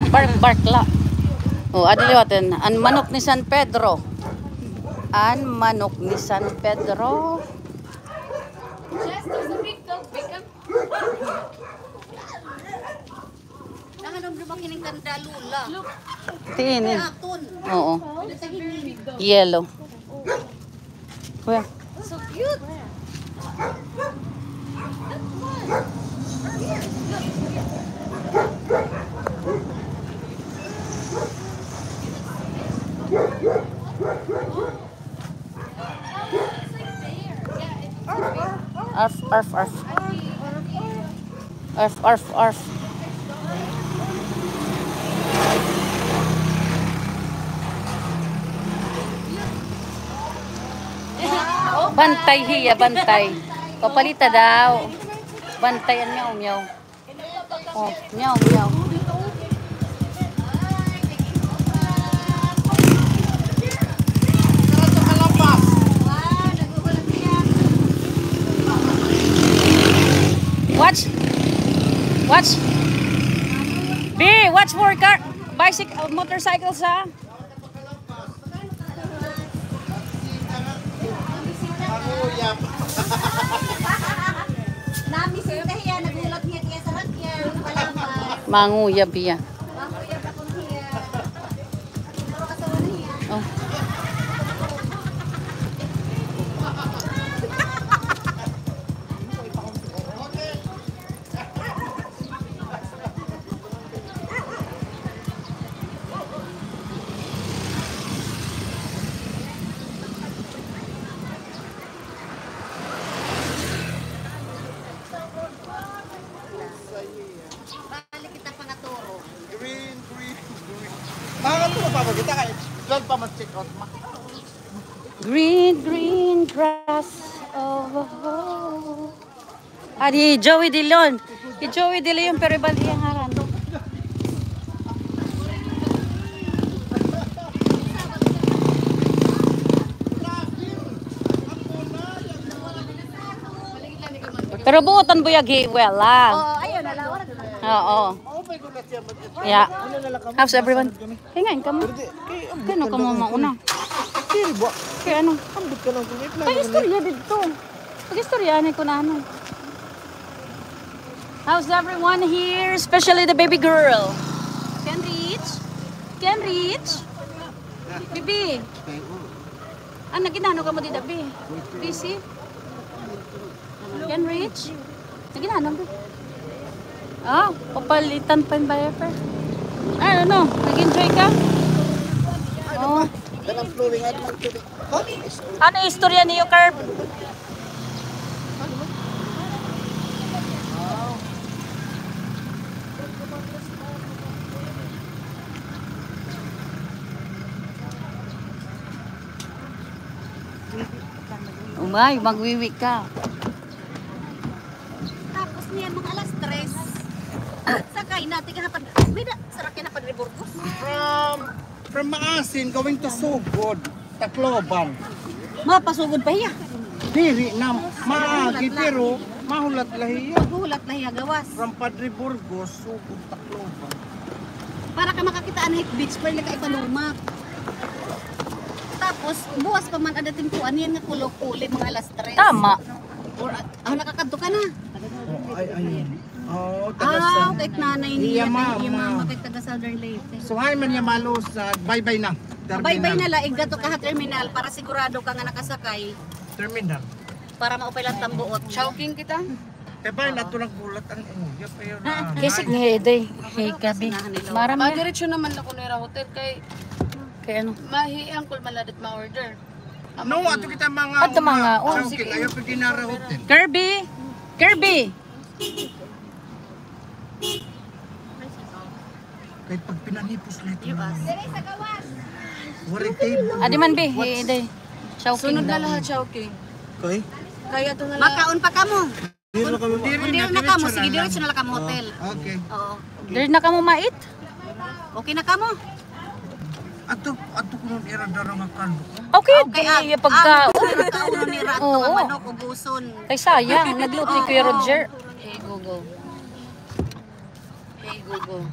Bark la. Oh, adiliwatin. Ang manok ni San Pedro. Ang manok ni San Pedro. Just as a big dog become. Nanganom lumaki ng tanda lula. Tinin. Aton. Oo. Yellow. Kuya. So cute. Arf, arf, arf. Arf, arf, arf. Bantay hiya, bantay. Papalita daw. Bantay ang meow, meow. Oh, meow, meow. Watch. Watch. B, watch for car, bicycle, motorcycles ha. Nami sila hiya nagulat niya kaya sa rakyan palabas. Manguyab hiya. Manguyab akong hiya. Pero kasawa na hiya. Oh. Balik kita pangaturo. Green. Bakit mo pa kita kay vlog pa man check out ma. Green grass. Oh. Adi Joey De Leon. Joey De Leon pero bali ang haran. Pero buotan buyag wala. Oh, ayun nalawan na. Oo. Oh my god siya mag. Yeah. How's everyone? Hingain ka mo. Kano ka mo mauna? Kiri bo. Kaya ano? Ambot ka lang kung itla. Pag-istorya dito. Pag-istorya ko na ano. How's everyone here? Especially the baby girl. Can reach? Can reach? Bibi. Ah, naginano ka mo dito, Bibi? Busy? Can reach? Naginano mo? Ah, papalitan pa yung diaper. I don't know. Nag-enjoy ka? Oh. Dalang flowing at man tubig. Ano yung istorya niyo, Carb? Umay, magwiwi ka. Tapos niyan mga alas 3. Sakay natin kahapon. Bida, sarakyan na Padre-Burgos. From Maasin going to Sugod, Tacloban. Mapasugod pa hiya. Diri na maagi pero mahulat lahiya. Magulat na hiya gawas. From Padre Burgos, Sugod, Tacloban. Para ka makakitaan na beach pero naka ipalumak. Tapos buwas pa man adating kuan yan nga kulok-uli mga alas 3. Tama. Or nakakadto ka na. Ayun. Oh, taga Kahit nanay niya, Iya, mama. yung mama kay taga Southern Leyte. So hay man niya malos sa bye-bye na. Bye-bye na laig dato ka terminal para sigurado ka nga nakasakay Terminal. para maupay lang tambuot. Chowking kita. Kaya ba nato nagbulat ang uya pero na. Kisig nga eday. Hey, gabi. Marami. Diretso naman ako nira hotel kay Kaya ano? mahiang kul maladat ma-order. No, ato kita mga Ato mga, oh, sige. Ayaw pa ginara hotel. Kirby! Kirby! Kahit pag pinanipos na ito. Waring table. Adi man be, hey, eday. Sunod na lahat Chowking. Okay. Kaya to na lang. Makaon pa kamo. Diri na kami. Kung di na kamo, sige diretso na lang kamo hotel. Okay. Oo. Dili na ka mo mait? Okay na kamo. Ato ko nung iradara nga kano. Okay, Okay, di pagka... Kauno ni Rato Oo. nga manok ug uson. Kay sayang, nagluto ni Kuya Roger. Hey, Google. Hey Google.